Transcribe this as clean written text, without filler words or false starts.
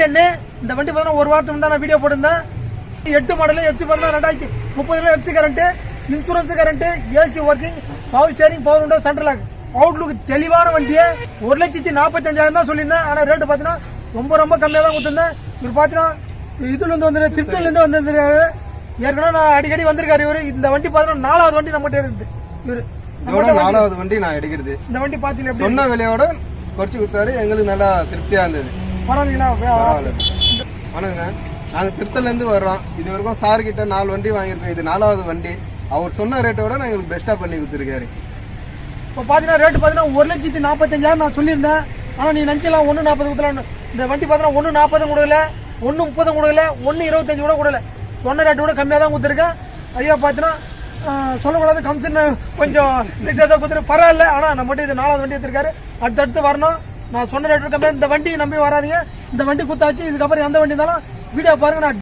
இந்த வண்டி பார்த்தா ஒரு வாரத்துக்கு முன்னாடி நான் வீடியோ போட்டிருந்தேன். 8 மாடல் எஃப்சி பார்த்தா 2030 FC current, insurance current, AC working, power steering, power window, central lock, outlook தெளிவான வண்டியை 1,45,000 தான் சொல்லியிருந்தேன். ஆனா ரேட்டு பாத்தீங்கன்னா ரொம்ப கம்மியா தான் கொடுத்திருந்தேன். இவர் பாத்தீங்கன்னா இதுல இருந்து வந்து திருத்தல இருந்து வந்திருக்காரு. ஏற்கனவே நான் அடிக்கடி வந்திருக்காரு இவரு. இந்த வண்டி பாத்தீங்கன்னா 4வது வண்டி நம்ம இருக்குது. இவரு 4வது வண்டி நான் எடுக்கிறது. இந்த வண்டி பாத்தீங்கன்னா சொன்ன விலையோட குறைச்சு கொடுத்தாரு. எங்களுக்கு நல்லா திருப்தியா இருந்தது. பரவாயில்லைங்களா? வணக்கங்க, நாங்க திருத்தல இருந்து வர்றோம். இது வரைக்கும் சார் கிட்ட 4 வண்டி வாங்கியிருக்கோம். இது 4வது வண்டி. அவர் சொன்ன ரேட்டோட நான் எங்களுக்கு பெஸ்டா பண்ணி கொடுத்துருக்காரு. இப்போ பாத்தீங்கன்னா ரேட்டு பாத்தீங்கன்னா 1,45,000 நான் சொல்லியிருந்தேன். ஆனா நீ நினைச்சலாம் 1,40 கொடுக்கலாம். இந்த வண்டி பாத்தீங்கன்னா 1,40 கொடுக்கல, 1,30 கொடுக்கல, 1,25 கூட கொடுக்கல. சொன்ன ரேட்டு கூட கம்மியா தான் கொடுத்துருக்கேன். ஐயா பாத்தீங்கன்னா சொல்லக்கூடாது, கமிஷன் கொஞ்சம் லிட்டா தான் கொடுத்துரு, பரவாயில்ல. ஆனா நம்ம இது 4வது வண்டி எடுத்திருக்காரு. அடுத்தடுத்து வரணும். நான் சொன்ன ரேட்டு கம்மியா. இந்த வண்டி நம்பி வராதிங்க. இந்த வண்டி குத்தாச்சு. இதுக்கப்புறம் எந்த வண்டி இருந்தாலும் வீடியோ பாருங்க. நான்